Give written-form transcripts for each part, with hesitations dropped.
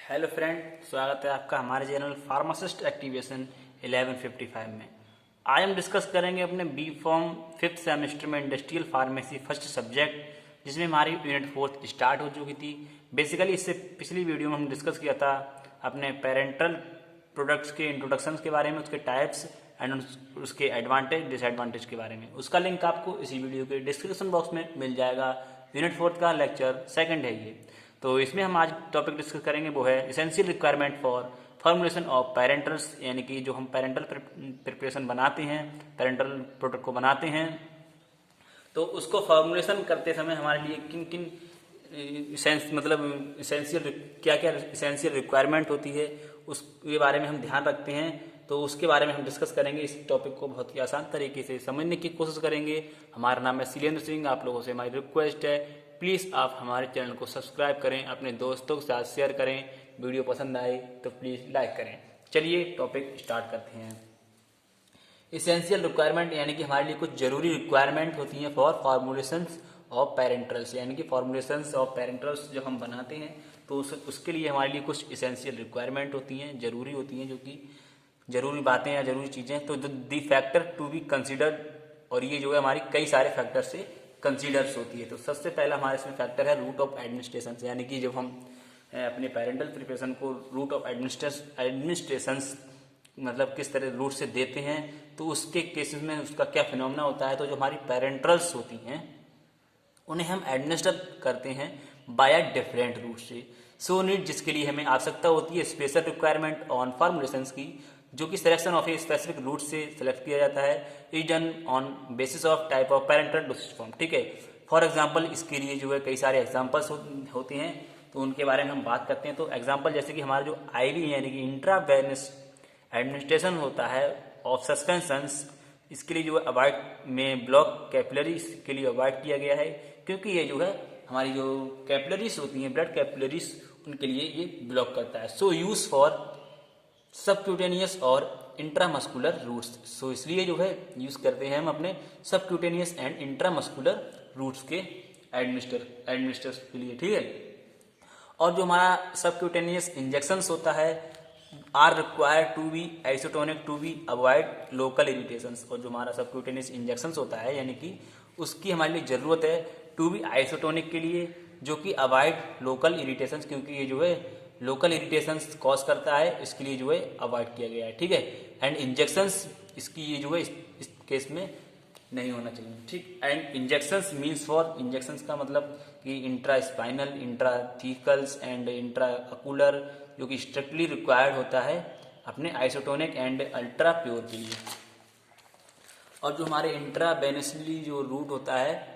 Hello friend, स्वागत है आपका हमारे चैनल फार्मासिस्ट एक्टिवेशन 1155 में। आज हम डिस्कस करेंगे अपने बी फॉर्म 5th सेमेस्टर में इंडस्ट्रियल फार्मेसी फर्स्ट सब्जेक्ट, जिसमें हमारी यूनिट 4 स्टार्ट हो चुकी थी। बेसिकली इससे पिछली वीडियो में हम डिस्कस किया था अपने पेरेंटल प्रोडक्ट्स के इंट्रोडक्शन के बारे में, उसके टाइप्स एंड उसके एडवांटेज डिसएडवांटेज के बारे में। उसका लिंक आपको इसी वीडियो के डिस्क्रिप्शन बॉक्स में मिल जाएगा। यूनिट 4 का लेक्चर 2 है ये। तो इसमें हम आज टॉपिक डिस्कस करेंगे वो है essential requirement for formulation of parentals, यानी कि जो हम पेरेंटल प्रिपरेशन बनाते हैं, पेरेंटल प्रोडक्ट को बनाते हैं, तो उसको फॉर्मुलेशन करते समय हमारे लिए किन किन इसेंशियल क्या क्या इसेंशियल रिक्वायरमेंट होती है, उसके बारे में हम ध्यान रखते हैं। तो उसके बारे में हम डिस्कस करेंगे। इस टॉपिक को बहुत ही आसान तरीके से समझने की कोशिश करेंगे। हमारा नाम है शीलेंद्र सिंह। आप लोगों से हमारी रिक्वेस्ट है, प्लीज़ आप हमारे चैनल को सब्सक्राइब करें, अपने दोस्तों के साथ शेयर करें, वीडियो पसंद आए तो प्लीज़ लाइक करें। चलिए टॉपिक स्टार्ट करते हैं। इसेंशियल रिक्वायरमेंट यानी कि हमारे लिए कुछ जरूरी रिक्वायरमेंट होती हैं फॉर फॉर्मुलेशंस ऑफ पेरेंटल्स, यानी कि फॉर्मुलेशंस ऑफ पेरेंटल्स जब हम बनाते हैं तो उसके लिए हमारे लिए कुछ इसेंशियल रिक्वायरमेंट होती हैं, जरूरी होती हैं, जो कि जरूरी बातें या जरूरी चीज़ें। तो दी फैक्टर टू बी कंसिडर्ड, और ये जो है हमारी कई सारे फैक्टर से कंसीडर्स होती है। तो सबसे पहला हमारे इसमें फैक्टर है रूट ऑफ एडमिनिस्ट्रेशन, यानी कि जब हम अपने पेरेंटल प्रिपरेशन को रूट ऑफ एडमिनिस्ट्रेशन मतलब किस तरह रूट से देते हैं, तो उसके केसेस में उसका क्या फिनोमेना होता है। तो जो हमारी पेरेंटल्स होती हैं उन्हें हम एडमिनिस्टर करते हैं बाय डिफरेंट रूट से। सो नीड, जिसके लिए हमें आवश्यकता होती है स्पेशल रिक्वायरमेंट ऑन फॉर्मुलेशंस की, जो कि selection of a specific route से सिलेक्ट किया जाता है, is done on basis of type of parenteral dosage form. ठीक है, फॉर एग्जांपल इसके लिए जो है कई सारे एग्जांपल्स होते हैं, तो उनके बारे में हम बात करते हैं। तो एग्जांपल जैसे कि हमारा जो आईवी यानी कि इंट्रावेनस एडमिनिस्ट्रेशन होता है ऑफ सस्पेंशंस, इसके लिए जो है अवॉइड में ब्लॉक कैपिलरीज के लिए अवॉइड किया गया है, क्योंकि ये जो है हमारी जो कैपिलरीज होती हैं, ब्लड कैपिलरीज, उनके लिए ये ब्लॉक करता है। सो यूज फॉर सबक्यूटेनियस और इंट्रामस्कुलर रूट्स। सो इसलिए जो है यूज करते हैं हम अपने सबक्यूटेनियस एंड इंट्रामस्कुलर रूट्स के एडमिनिस्टर के लिए। ठीक है, और जो हमारा सबक्यूटेनियस इंजेक्शंस होता है are required to be isotonic to be avoid local irritations. और जो हमारा सबक्यूटेनियस इंजेक्शंस होता है यानी कि उसकी हमारे लिए जरूरत है टू बी आइसोटोनिक के लिए, जो कि अवॉइड लोकल इरिटेशंस, क्योंकि ये जो है लोकल इरिटेशंस कॉज करता है, इसके लिए जो है अवॉइड किया गया है। ठीक है, एंड इंजेक्शंस इसकी ये जो है इस केस में नहीं होना चाहिए। ठीक, and injections means for, injections का मतलब कि intra spinal, intrathecals and intra ocular, जो कि स्ट्रिक्टली रिक्वायर्ड होता है अपने आइसोटोनिक एंड अल्ट्रा प्योर के लिए। और जो हमारे इंट्रावेनसली जो रूट होता है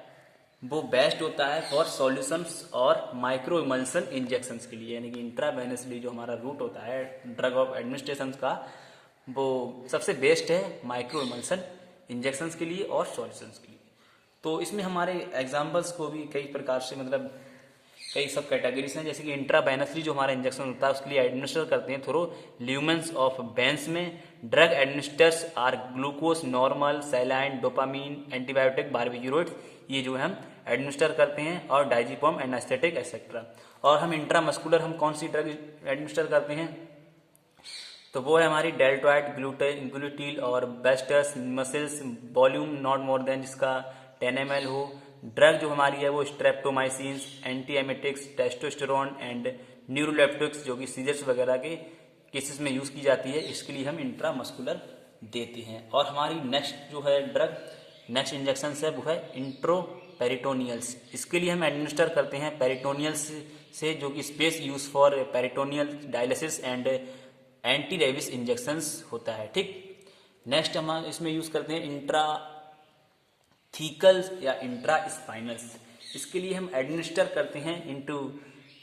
वो बेस्ट होता है फॉर सॉल्यूशंस और माइक्रो इमल्सन इंजेक्शंस के लिए, यानी कि इंट्रावेनसली जो हमारा रूट होता है ड्रग ऑफ एडमिनिस्ट्रेशन का, वो सबसे बेस्ट है माइक्रो इमल्सन इंजेक्शंस के लिए और सॉल्यूशंस के लिए। तो इसमें हमारे एग्जाम्पल्स को भी कई प्रकार से मतलब कई सब कैटेगरीज हैं, जैसे कि इंट्रावेनसली जो हमारा इंजेक्शन होता है उसके लिए एडमिनिस्टर करते हैं थ्रू ल्यूमेंस ऑफ बेंस में। Drug administers are glucose, normal, saline, dopamine, antibiotic, barbiturates, ये जो है हम एडमिनिस्टर करते हैं, और डाइजिपम, एनास्थेटिक एक्सेट्रा। और हम इंट्रामस्कुलर हम कौन सी ड्रग एडमिनिस्टर करते हैं, तो वो है हमारी डेल्टॉइड, ग्लूटील और vastus muscles, volume not more than जिसका 10 ml हो। ड्रग जो हमारी है वो streptomycins, anti emetics, testosterone and neuroleptics, जो कि सीजर्स वगैरह के केसेस में यूज की जाती है, इसके लिए हम इंट्रामस्कुलर देते हैं। और हमारी नेक्स्ट जो है ड्रग, नेक्स्ट इंजेक्शन है वो है इंट्रोपेरिटोनियल्स। इसके लिए हम एडमिनिस्टर करते हैं पेरिटोनियल्स से, जो कि space use for peritoneal dialysis and anti rabies injections होता है। ठीक, नेक्स्ट हम इसमें यूज करते हैं इंट्राथीकल्स या इंट्रा स्पाइनल्स। इसके लिए हम एडमिनिस्टर करते हैं into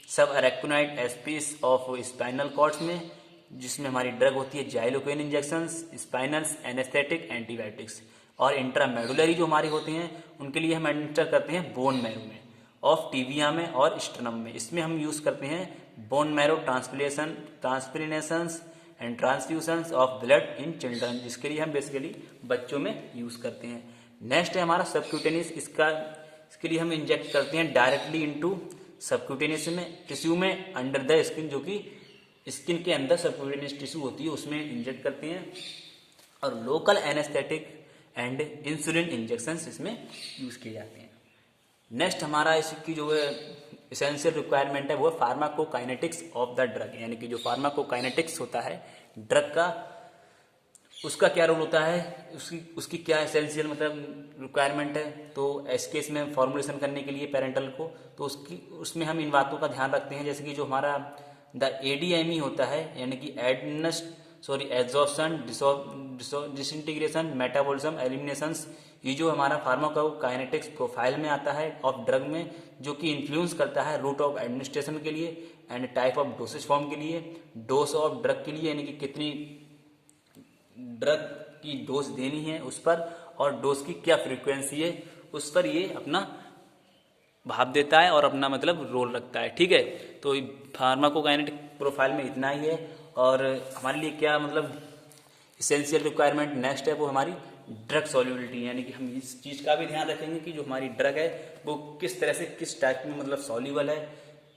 subarachnoid space of spinal cords में, जिसमें हमारी ड्रग होती है xylocaine injections, spinals, anaesthetic, antibiotics. और इंट्रामेडुलरी जो हमारी होती हैं उनके लिए हम एडमिनिस्टर करते हैं बोन मैरो में, ऑफ टीबिया में और स्टर्नम में। इसमें हम यूज करते हैं bone marrow transplantations and transfusions of blood in children, जिसके लिए हम बेसिकली बच्चों में यूज करते हैं। नेक्स्ट है हमारा सबक्यूटेनियस। इसके लिए हम इंजेक्ट करते हैं डायरेक्टली इनटू सबक्यूटेनियस में टिश्यू में अंडर द स्किन, जो कि स्किन के अंदर सबक्यूटेनियस टिश्यू होती है उसमें इंजेक्ट करते हैं, और local anaesthetic and insulin injections इसमें यूज किए जाते हैं। नेक्स्ट हमारा इसकी जो है एसेंशियल रिक्वायरमेंट है वो फार्माकोकाइनेटिक्स ऑफ द ड्रग, यानी कि जो फार्माकोकाइनेटिक्स होता है ड्रग का, उसका क्या रोल होता है, उसकी क्या एसेंशियल मतलब रिक्वायरमेंट है। तो इस केस में फॉर्मुलेशन करने के लिए पेरेंटल को, तो उसमें हम इन बातों का ध्यान रखते हैं, जैसे कि जो हमारा द एडीएमई होता है, यानी कि एब्जॉर्प्शन, डिसइंटीग्रेशन, मेटाबॉलिज्म, एलिमिनेशंस, ये जो हमारा फार्माकोकाइनेटिक्स प्रोफाइल में आता है ऑफ ड्रग में, जो कि इन्फ्लुएंस करता है रूट ऑफ एडमिनिस्ट्रेशन के लिए and type of dosage form के लिए, डोज ऑफ ड्रग के लिए, यानी कि कितनी ड्रग की डोज देनी है उस पर, और डोज की क्या फ्रीक्वेंसी है उस पर ये अपना भाव देता है और अपना मतलब रोल रखता है। ठीक है, तो फार्माकोकाइनेटिक प्रोफाइल में इतना ही है। और हमारे लिए क्या मतलब इसेंशियल रिक्वायरमेंट नेक्स्ट है वो हमारी ड्रग सॉल्युबिलिटी, यानी कि हम इस चीज़ का भी ध्यान रखेंगे कि जो हमारी ड्रग है वो किस तरह से किस टाइप में मतलब सॉल्युबल है,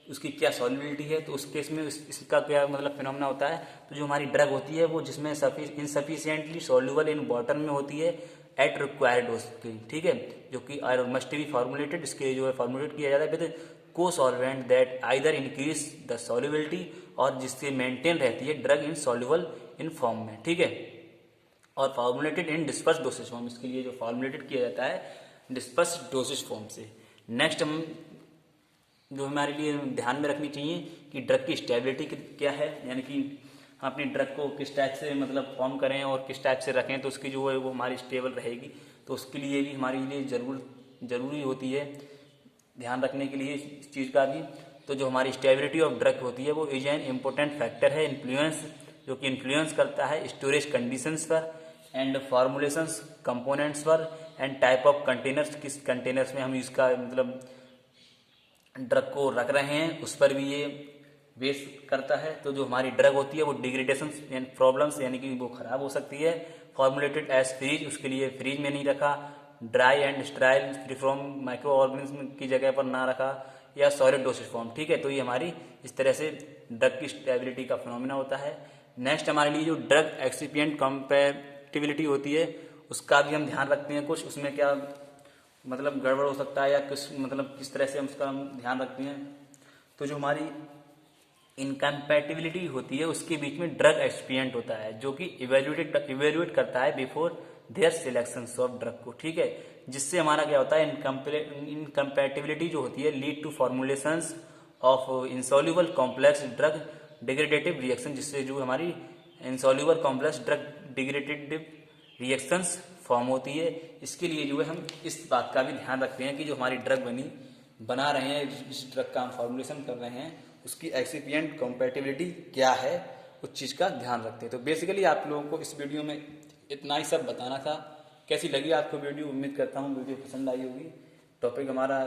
उसकी क्या सॉल्युबिलिटी है। तो उस केस में इसका क्या मतलब फिनोमेना होता है, तो जो हमारी ड्रग होती है वो जिसमें इनसफिशिएंटली सॉल्युबल इन वाटर में होती है एट रिक्वायर्ड डोज की, ठीक है, जो कि मस्ट बी फॉर्मुलेटेड, इसके लिए जो है फॉर्मुलेट किया जाता है विद को solvent that either increase the solubility, और जिससे मेंटेन रहती है drug in soluble in form में। ठीक है, और फॉर्मुलेटेड इन डिस्पर्स डोसेज फॉर्म, इसके लिए जो फॉर्मुलेटेड किया जाता है डिस्पर्स डोसेज फॉर्म से। नेक्स्ट हम जो हमारे लिए ध्यान में रखनी चाहिए कि ड्रग की स्टेबिलिटी क्या है, यानी कि हम अपनी ड्रग को किस टाइप से मतलब फॉर्म करें और किस टाइप से रखें तो उसकी जो है वो हमारी स्टेबल रहेगी। तो उसके लिए भी हमारे लिए ज़रूरी होती है ध्यान रखने के लिए इस चीज़ का भी। तो जो हमारी स्टेबिलिटी ऑफ ड्रग होती है वो इज एन इम्पोर्टेंट फैक्टर है इन्फ्लुएंस, जो कि इन्फ्लुएंस करता है स्टोरेज कंडीशंस पर एंड फॉर्मुलेशंस कंपोनेंट्स पर एंड टाइप ऑफ कंटेनर्स, किस कंटेनर्स में हम इसका मतलब ड्रग को रख रहे हैं उस पर भी ये बेस करता है। तो जो हमारी ड्रग होती है वो डिग्रेडेशन एंड प्रॉब्लम्स, यानी कि वो खराब हो सकती है। फॉर्मुलेटेड एज फ्रीज, उसके लिए फ्रीज में नहीं रखा, dry and sterile free from micro organism की जगह पर ना रखा, या सॉलिड डोसेज फॉर्म। ठीक है, तो ये हमारी इस तरह से ड्रग की स्टेबिलिटी का फिनोमेना होता है। नेक्स्ट हमारे लिए जो ड्रग एक्सिपिएंट कंपैटिबिलिटी होती है उसका भी हम ध्यान रखते हैं, कुछ उसमें क्या मतलब गड़बड़ हो सकता है या किस तरह से हम उसका ध्यान रखते हैं। तो जो हमारी इनकम्पैटिबिलिटी होती है उसके बीच में ड्रग एक्सपिएंट होता है, जो कि इवेल्युएट करता है before their selection of drug को। ठीक है, जिससे हमारा क्या होता है इनकम्पैटिबिलिटी जो होती है lead to formulations of insoluble complex drug degradative reaction, जिससे जो हमारी insoluble complex drug degradative reactions form होती है। इसके लिए जो है हम इस बात का भी ध्यान रखते हैं कि जो हमारी ड्रग बना रहे हैं, जिस ड्रग का हम फॉर्मुलेशन कर रहे हैं उसकी एक्सिपिएंट कंपैटिबिलिटी क्या है, उस चीज़ का ध्यान रखते हैं। तो बेसिकली आप लोगों को इस वीडियो में इतना ही सब बताना था। कैसी लगी आपको वीडियो, उम्मीद करता हूँ वीडियो पसंद आई होगी। टॉपिक हमारा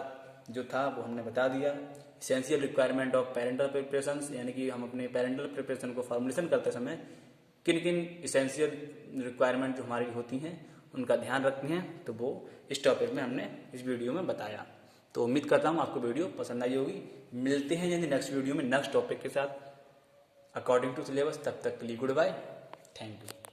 जो था वो हमने बता दिया, essential requirement of parental preparations, यानी कि हम अपने पेरेंटल प्रिपरेशन को फॉर्मुलेशन करते समय किन किन इसेंशियल रिक्वायरमेंट जो हमारी होती हैं उनका ध्यान रखते हैं, तो वो इस टॉपिक में हमने इस वीडियो में बताया। तो उम्मीद करता हूँ आपको वीडियो पसंद आई होगी। मिलते हैं जल्दी नेक्स्ट वीडियो में नेक्स्ट टॉपिक के साथ अकॉर्डिंग टू सिलेबस। तब तक के लिए गुड बाय, थैंक यू।